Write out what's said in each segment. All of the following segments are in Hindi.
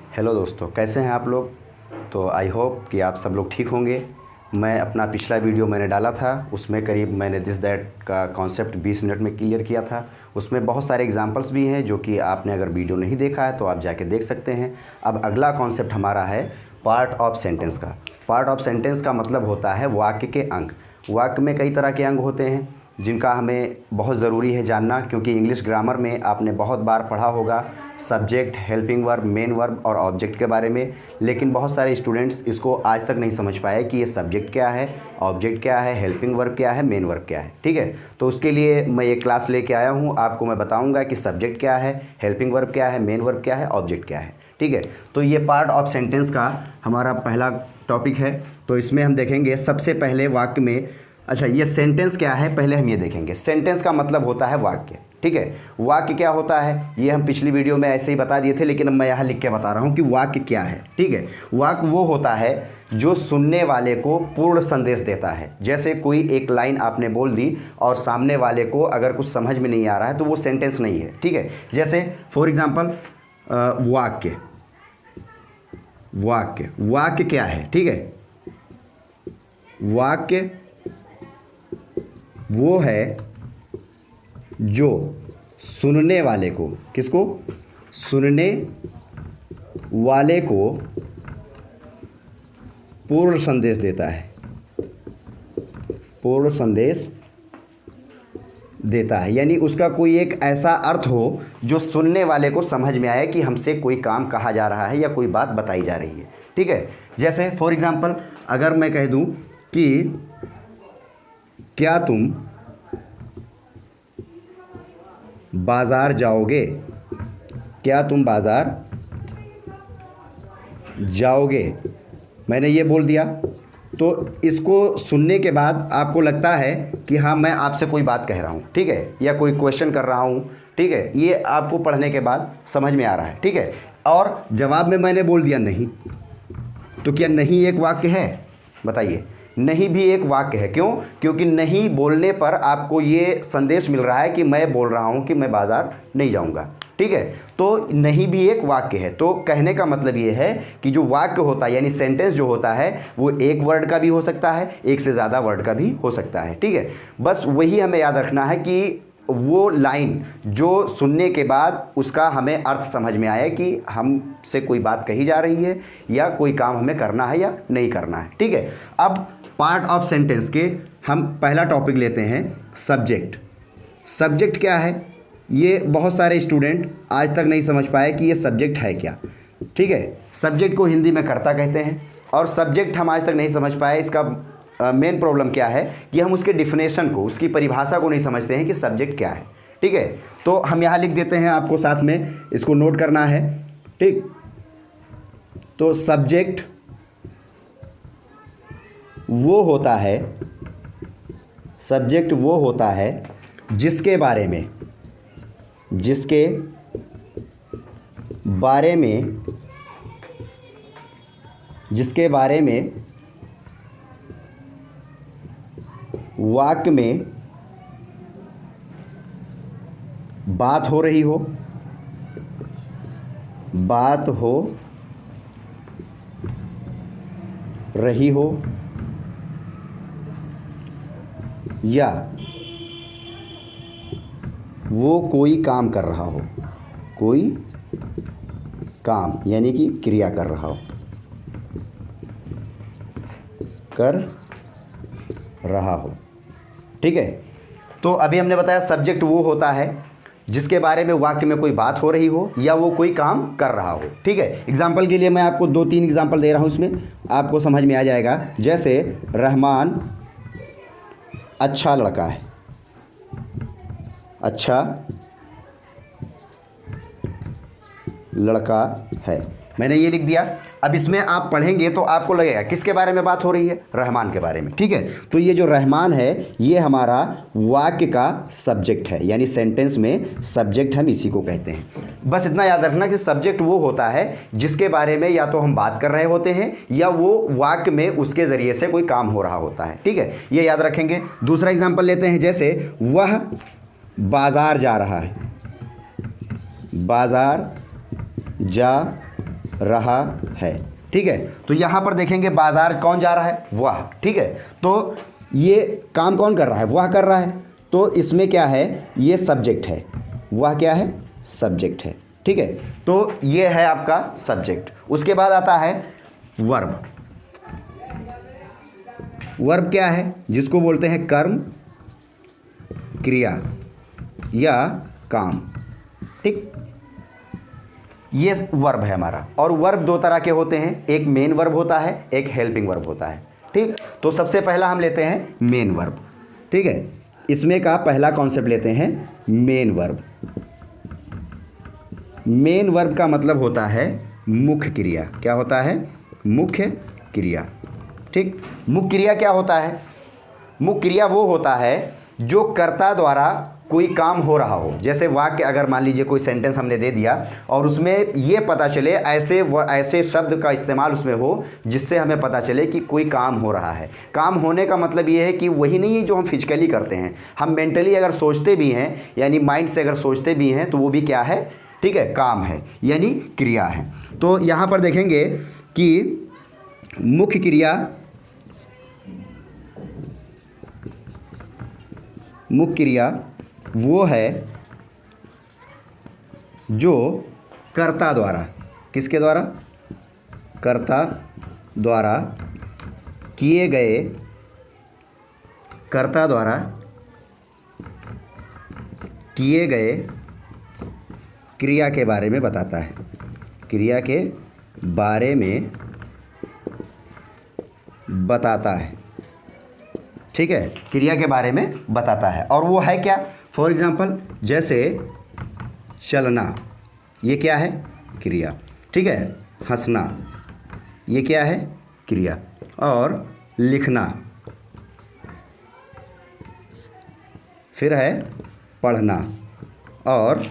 हेलो दोस्तों, कैसे हैं आप लोग। तो आई होप कि आप सब लोग ठीक होंगे। मैं अपना पिछला वीडियो मैंने डाला था, उसमें करीब मैंने दिस दैट का कॉन्सेप्ट 20 मिनट में क्लियर किया था। उसमें बहुत सारे एग्जांपल्स भी हैं जो कि आपने अगर वीडियो नहीं देखा है तो आप जाके देख सकते हैं। अब अगला कॉन्सेप्ट हमारा है पार्ट ऑफ सेंटेंस का। पार्ट ऑफ सेंटेंस का मतलब होता है वाक्य के अंग। वाक्य में कई तरह के अंग होते हैं जिनका हमें बहुत ज़रूरी है जानना, क्योंकि इंग्लिश ग्रामर में आपने बहुत बार पढ़ा होगा subject, helping verb, main verb और ऑब्जेक्ट के बारे में। लेकिन बहुत सारे स्टूडेंट्स इसको आज तक नहीं समझ पाए कि ये सब्जेक्ट क्या है, ऑब्जेक्ट क्या है, हेल्पिंग वर्ब क्या है, मेन वर्ब क्या है। ठीक है, तो उसके लिए मैं ये क्लास लेके आया हूँ। आपको मैं बताऊँगा कि सब्जेक्ट क्या है, हेल्पिंग वर्ब क्या है, मेन वर्ब क्या है, ऑब्जेक्ट क्या है। ठीक है, तो ये पार्ट ऑफ सेंटेंस का हमारा पहला टॉपिक है। तो इसमें हम देखेंगे सबसे पहले वाक्य में। अच्छा, ये सेंटेंस क्या है पहले हम ये देखेंगे। सेंटेंस का मतलब होता है वाक्य। ठीक है, वाक्य क्या होता है ये हम पिछली वीडियो में ऐसे ही बता दिए थे, लेकिन अब मैं यहाँ लिख के बता रहा हूँ कि वाक्य क्या है। ठीक है, वाक्य वो होता है जो सुनने वाले को पूर्ण संदेश देता है। जैसे कोई एक लाइन आपने बोल दी और सामने वाले को अगर कुछ समझ में नहीं आ रहा है तो वो सेंटेंस नहीं है। ठीक है, जैसे फॉर एग्जाम्पल वाक्य। वाक्य वाक्य क्या है? ठीक है, वाक्य वो है जो सुनने वाले को, किसको? सुनने वाले को पूर्ण संदेश देता है। पूर्ण संदेश देता है यानी उसका कोई एक ऐसा अर्थ हो जो सुनने वाले को समझ में आए कि हमसे कोई काम कहा जा रहा है या कोई बात बताई जा रही है। ठीक है, जैसे फॉर एग्जांपल अगर मैं कह दूं कि क्या तुम बाज़ार जाओगे? क्या तुम बाज़ार जाओगे? मैंने ये बोल दिया, तो इसको सुनने के बाद आपको लगता है कि हाँ मैं आपसे कोई बात कह रहा हूँ। ठीक है, या कोई क्वेश्चन कर रहा हूँ। ठीक है, ये आपको पढ़ने के बाद समझ में आ रहा है। ठीक है, और जवाब में मैंने बोल दिया नहीं, तो क्या नहीं एक वाक्य है? बताइए, नहीं भी एक वाक्य है। क्यों? क्योंकि नहीं बोलने पर आपको ये संदेश मिल रहा है कि मैं बोल रहा हूँ कि मैं बाज़ार नहीं जाऊँगा। ठीक है, तो नहीं भी एक वाक्य है। तो कहने का मतलब ये है कि जो वाक्य होता है यानी सेंटेंस जो होता है वो एक वर्ड का भी हो सकता है, एक से ज़्यादा वर्ड का भी हो सकता है। ठीक है, बस वही हमें याद रखना है कि वो लाइन जो सुनने के बाद उसका हमें अर्थ समझ में आए कि हमसे कोई बात कही जा रही है या कोई काम हमें करना है या नहीं करना है। ठीक है, अब पार्ट ऑफ सेंटेंस के हम पहला टॉपिक लेते हैं सब्जेक्ट। सब्जेक्ट क्या है ये बहुत सारे स्टूडेंट आज तक नहीं समझ पाए कि ये सब्जेक्ट है क्या। ठीक है, सब्जेक्ट को हिंदी में कर्ता कहते हैं और सब्जेक्ट हम आज तक नहीं समझ पाए। इसका मेन प्रॉब्लम क्या है कि हम उसके डिफिनेशन को, उसकी परिभाषा को नहीं समझते हैं कि सब्जेक्ट क्या है। ठीक है, तो हम यहाँ लिख देते हैं, आपको साथ में इसको नोट करना है। ठीक, तो सब्जेक्ट वो होता है, सब्जेक्ट वो होता है जिसके बारे में वाक्य में बात हो रही हो, या वो कोई काम कर रहा हो, कोई काम यानी कि क्रिया कर रहा हो। ठीक है, तो अभी हमने बताया सब्जेक्ट वो होता है जिसके बारे में वाक्य में कोई बात हो रही हो या वो कोई काम कर रहा हो। ठीक है, एग्जाम्पल के लिए मैं आपको 2-3 एग्जाम्पल दे रहा हूँ, इसमें आपको समझ में आ जाएगा। जैसे रहमान अच्छा लड़का है, अच्छा लड़का है, मैंने ये लिख दिया। अब इसमें आप पढ़ेंगे तो आपको लगेगा किसके बारे में बात हो रही है? रहमान के बारे में। ठीक है, तो ये जो रहमान है ये हमारा वाक्य का सब्जेक्ट है, यानी सेंटेंस में सब्जेक्ट हम इसी को कहते हैं। बस इतना याद रखना कि सब्जेक्ट वो होता है जिसके बारे में या तो हम बात कर रहे होते हैं या वो वाक्य में उसके ज़रिए से कोई काम हो रहा होता है। ठीक है, ये याद रखेंगे। दूसरा एग्जाम्पल लेते हैं, जैसे वह बाज़ार जा रहा है, बाज़ार जा रहा है। ठीक है, तो यहाँ पर देखेंगे बाजार कौन जा रहा है, वह। ठीक है, तो ये काम कौन कर रहा है, वह कर रहा है, तो इसमें क्या है, ये सब्जेक्ट है, वह क्या है, सब्जेक्ट है। ठीक है, तो ये है आपका सब्जेक्ट। उसके बाद आता है वर्ब। वर्ब क्या है, जिसको बोलते हैं कर्म, क्रिया या काम। ठीक, ये वर्ब है हमारा। और वर्ब दो तरह के होते हैं, एक मेन वर्ब होता है, एक हेल्पिंग वर्ब होता है। ठीक, तो सबसे पहला हम लेते हैं मेन वर्ब। ठीक है, इसमें का पहला कॉन्सेप्ट लेते हैं मेन वर्ब। मेन वर्ब का मतलब होता है मुख्य क्रिया। क्या होता है, मुख्य क्रिया। ठीक, मुख्य क्रिया क्या होता है, मुख्य क्रिया वो होता है जो कर्ता द्वारा कोई काम हो रहा हो। जैसे वाक्य, अगर मान लीजिए कोई सेंटेंस हमने दे दिया और उसमें ये पता चले, ऐसे शब्द का इस्तेमाल उसमें हो जिससे हमें पता चले कि कोई काम हो रहा है। काम होने का मतलब ये है कि वही नहीं है जो हम फिजिकली करते हैं, हम मेंटली अगर सोचते भी हैं, यानी माइंड से अगर सोचते भी हैं, तो वो भी क्या है, ठीक है, काम है, यानी क्रिया है। तो यहाँ पर देखेंगे कि मुख्य क्रिया, मुख्य क्रिया वो है जो कर्ता द्वारा, किसके द्वारा, कर्ता द्वारा किए गए, कर्ता द्वारा किए गए क्रिया के बारे में बताता है, क्रिया के बारे में बताता है। ठीक है, क्रिया के बारे में बताता है। और वो है क्या, फॉर एग्जाम्पल जैसे चलना, ये क्या है, क्रिया। ठीक है, हंसना, ये क्या है, क्रिया। और लिखना, फिर है पढ़ना और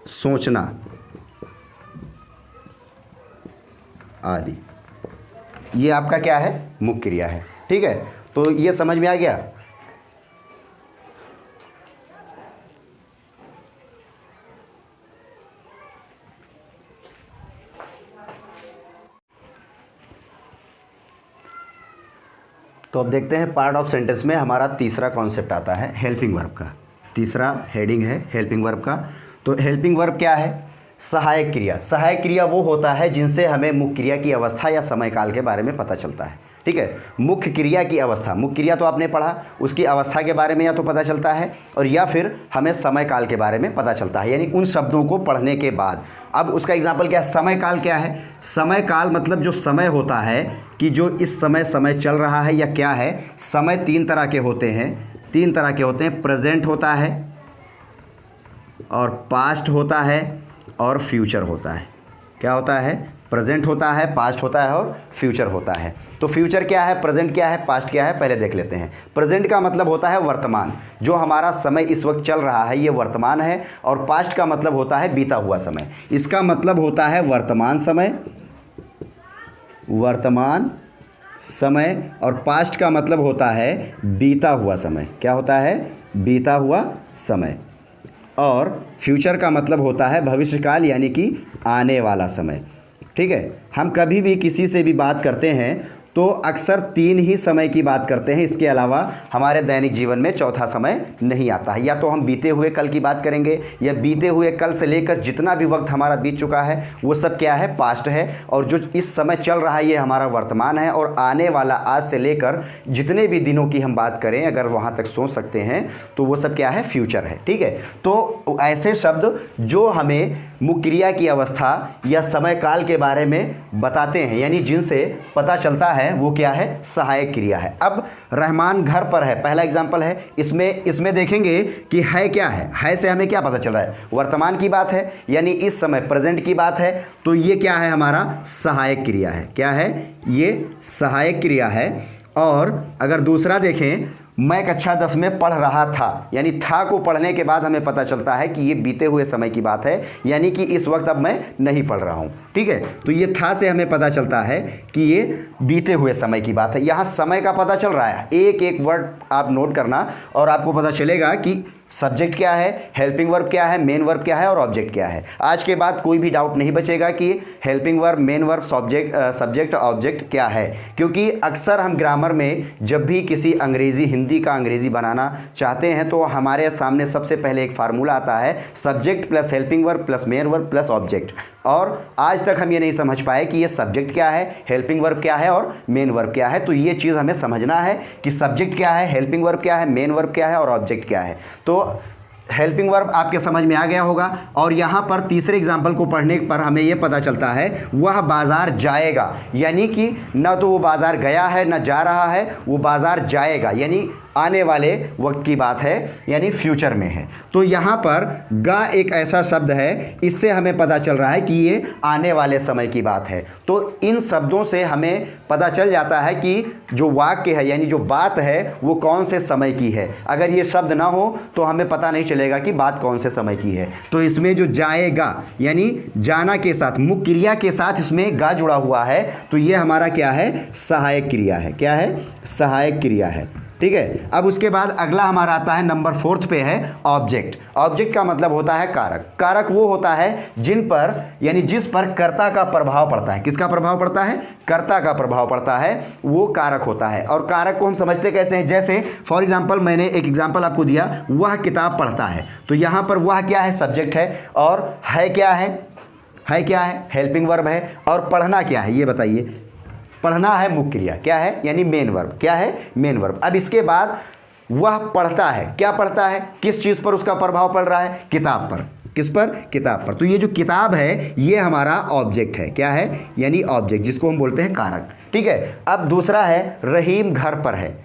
सोचना आदि, ये आपका क्या है, मुख्य क्रिया है। ठीक है, तो ये समझ में आ गया। तो अब देखते हैं पार्ट ऑफ सेंटेंस में हमारा तीसरा कॉन्सेप्ट आता है हेल्पिंग वर्ब का। तीसरा हेडिंग है हेल्पिंग वर्ब का। तो हेल्पिंग वर्ब क्या है, सहायक क्रिया। सहायक क्रिया वो होता है जिनसे हमें मुख्य क्रिया की अवस्था या समय काल के बारे में पता चलता है। ठीक है, मुख्य क्रिया की अवस्था, मुख्य क्रिया तो आपने पढ़ा, उसकी अवस्था के बारे में या तो पता चलता है और या फिर हमें समय काल के बारे में पता चलता है, यानी उन शब्दों को पढ़ने के बाद। अब उसका एग्जाम्पल क्या है, समय काल क्या है, समय काल मतलब जो समय होता है कि जो इस समय समय चल रहा है या क्या है। समय तीन तरह के होते हैं, तीन तरह के होते हैं, प्रेजेंट होता है और पास्ट होता है और फ्यूचर होता है। क्या होता है, प्रेजेंट होता है, पास्ट होता है और फ्यूचर होता है। तो फ्यूचर क्या है, प्रेजेंट क्या है, पास्ट क्या है, पहले देख लेते हैं। प्रेजेंट का मतलब होता है वर्तमान, जो हमारा समय इस वक्त चल रहा है ये वर्तमान है। और पास्ट का मतलब होता है बीता हुआ समय, इसका मतलब होता है वर्तमान समय, वर्तमान समय। और पास्ट का मतलब होता है बीता हुआ समय। क्या होता है, बीता हुआ समय। और फ्यूचर का मतलब होता है भविष्यकाल, यानी कि आने वाला समय। ठीक है, हम कभी भी किसी से भी बात करते हैं तो अक्सर तीन ही समय की बात करते हैं, इसके अलावा हमारे दैनिक जीवन में चौथा समय नहीं आता है। या तो हम बीते हुए कल की बात करेंगे, या बीते हुए कल से लेकर जितना भी वक्त हमारा बीत चुका है वो सब क्या है, पास्ट है। और जो इस समय चल रहा है ये हमारा वर्तमान है। और आने वाला आज से लेकर जितने भी दिनों की हम बात करें, अगर वहाँ तक सोच सकते हैं, तो वो सब क्या है, फ्यूचर है। ठीक है, तो ऐसे शब्द जो हमें मुख्य क्रिया की अवस्था या समय काल के बारे में बताते हैं, यानी जिनसे पता चलता है, वो क्या है, सहायक क्रिया है। अब रहमान घर पर है, पहला एग्जांपल है। इसमें देखेंगे कि है क्या है से हमें क्या पता चल रहा है, वर्तमान की बात है, यानी इस समय प्रेजेंट की बात है। तो ये क्या है, हमारा सहायक क्रिया है। क्या है, ये सहायक क्रिया है। और अगर दूसरा देखें मैं कक्षा 10 में पढ़ रहा था, यानी था को पढ़ने के बाद हमें पता चलता है कि ये बीते हुए समय की बात है, यानी कि इस वक्त अब मैं नहीं पढ़ रहा हूँ। ठीक है, तो ये था से हमें पता चलता है कि ये बीते हुए समय की बात है। यहाँ समय का पता चल रहा है, एक एक वर्ड आप नोट करना और आपको पता चलेगा कि सब्जेक्ट क्या है, हेल्पिंग वर्ब क्या है, मेन वर्ब क्या है और ऑब्जेक्ट क्या है। आज के बाद कोई भी डाउट नहीं बचेगा कि helping verb, main verb, subject object क्या है, क्योंकि अक्सर हम ग्रामर में जब भी किसी अंग्रेज़ी, हिंदी का अंग्रेज़ी बनाना चाहते हैं तो हमारे सामने सबसे पहले एक फार्मूला आता है, subject plus helping verb plus main verb plus object. और आज तक हम ये नहीं समझ पाए कि ये सब्जेक्ट क्या है, हेल्पिंग वर्ब क्या है और मेन वर्ब क्या है। तो ये चीज़ हमें समझना है कि सब्जेक्ट क्या है, हेल्पिंग वर्ब क्या है, मेन वर्ब क्या है और ऑब्जेक्ट क्या है। तो हेल्पिंग वर्ब आपके समझ में आ गया होगा। और यहाँ पर तीसरे एग्जाम्पल को पढ़ने पर हमें यह पता चलता है वह बाज़ार जाएगा, यानी कि न तो वो बाज़ार गया है न जा रहा है, वो बाज़ार जाएगा, यानी आने वाले वक्त की बात है, यानी फ्यूचर में है। तो यहाँ पर गा एक ऐसा शब्द है, इससे हमें पता चल रहा है कि ये आने वाले समय की बात है। तो इन शब्दों से हमें पता चल जाता है कि जो वाक्य है, यानी जो बात है, वो कौन से समय की है। अगर ये शब्द ना हो तो हमें पता नहीं चलेगा कि बात कौन से समय की है। तो इसमें जो जाएगा, यानी जाना के साथ, मुख्य क्रिया के साथ इसमें गा जुड़ा हुआ है, तो ये हमारा क्या है, सहायक क्रिया है। क्या है, सहायक क्रिया है। ठीक है, अब उसके बाद अगला हमारा आता है, नंबर 4 पे है ऑब्जेक्ट। ऑब्जेक्ट का मतलब होता है कारक। कारक वो होता है जिन पर, यानी जिस पर कर्ता का प्रभाव पड़ता है। किसका प्रभाव पड़ता है, कर्ता का प्रभाव पड़ता है, वो कारक होता है। और कारक को हम समझते कैसे हैं, जैसे फॉर एग्जांपल मैंने एक एग्जांपल आपको दिया, वह किताब पढ़ता है, तो यहाँ पर वह क्या है, सब्जेक्ट है, और है क्या है क्या है, हेल्पिंग वर्ब है, और पढ़ना क्या है ये बताइए। पढ़ना है मुख्य क्रिया, क्या है, यानी मेन वर्ब। क्या है, मेन वर्ब। अब इसके बाद वह पढ़ता है, क्या पढ़ता है, किस चीज़ पर उसका प्रभाव पड़ रहा है, किताब पर। किस पर, किताब पर। तो ये जो किताब है ये हमारा ऑब्जेक्ट है। क्या है, यानी ऑब्जेक्ट, जिसको हम बोलते हैं कारक। ठीक है, अब दूसरा है रहीम घर पर है।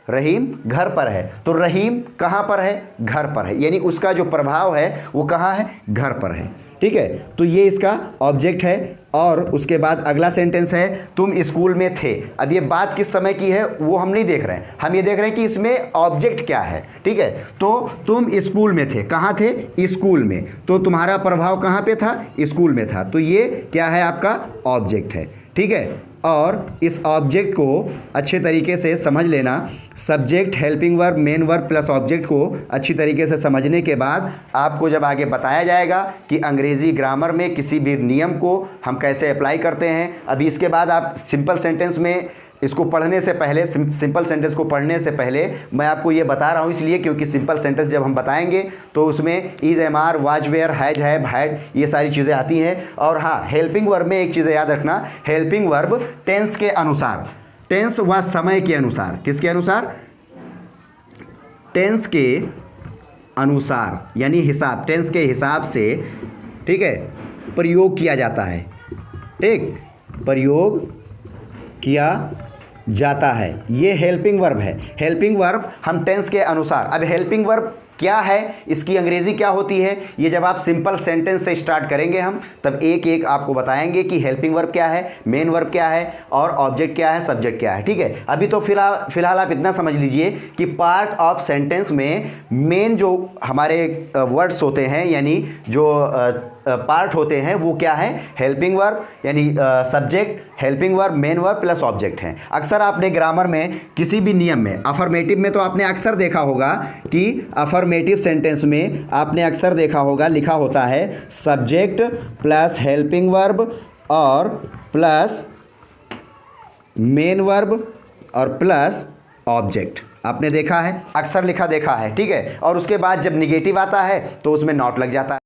रहीम घर पर है, तो रहीम कहाँ पर है, घर पर है, यानी उसका जो प्रभाव है वो कहाँ है, घर पर है। ठीक है, तो ये इसका ऑब्जेक्ट है। और उसके बाद अगला सेंटेंस है, तुम स्कूल में थे। अब ये बात किस समय की है वो हम नहीं देख रहे हैं, हम ये देख रहे हैं कि इसमें ऑब्जेक्ट क्या है। ठीक है, तो तुम स्कूल में थे, कहाँ थे, स्कूल में, तो तुम्हारा प्रभाव कहाँ पे था, स्कूल में था, तो ये क्या है, आपका ऑब्जेक्ट है। ठीक है, और इस ऑब्जेक्ट को अच्छे तरीके से समझ लेना। Subject, helping verb, main verb plus object को अच्छी तरीके से समझने के बाद आपको जब आगे बताया जाएगा कि अंग्रेज़ी ग्रामर में किसी भी नियम को हम कैसे अप्लाई करते हैं। अभी इसके बाद आप सिंपल सेंटेंस में इसको पढ़ने से पहले, सिंपल सेंटेंस को पढ़ने से पहले मैं आपको ये बता रहा हूँ इसलिए क्योंकि सिंपल सेंटेंस जब हम बताएंगे तो उसमें is, am are, was, were, has, have, had, ये सारी चीज़ें आती हैं। और हाँ, हेल्पिंग वर्ब में एक चीज़ याद रखना, हेल्पिंग वर्ब टेंस के अनुसार, टेंस व समय के अनुसार, किसके अनुसार, टेंस के अनुसार, यानी हिसाब, टेंस के हिसाब से, ठीक है, प्रयोग किया जाता है। ठीक, प्रयोग किया जाता है, ये हेल्पिंग वर्ब है। हेल्पिंग वर्ब हम टेंस के अनुसार। अब हेल्पिंग वर्ब क्या है, इसकी अंग्रेजी क्या होती है, ये जब आप सिंपल सेंटेंस से स्टार्ट करेंगे हम, तब एक एक आपको बताएंगे कि हेल्पिंग वर्ब क्या है, मेन वर्ब क्या है और ऑब्जेक्ट क्या है, सब्जेक्ट क्या है। ठीक है, अभी तो फिलहाल आप इतना समझ लीजिए कि पार्ट ऑफ सेंटेंस में मेन जो हमारे वर्ड्स होते हैं, यानी जो पार्ट होते हैं वो क्या है, हेल्पिंग वर्ब, यानी subject, helping verb, main verb plus object हैं। अक्सर आपने ग्रामर में किसी भी नियम में, अफर्मेटिव में तो आपने अक्सर देखा होगा कि अफर्मेटिव सेंटेंस में आपने अक्सर देखा होगा लिखा होता है सब्जेक्ट प्लस हेल्पिंग वर्ब और प्लस मेन वर्ब और प्लस ऑब्जेक्ट। आपने देखा है, अक्सर लिखा देखा है। ठीक है, और उसके बाद जब निगेटिव आता है तो उसमें नॉट लग जाता है।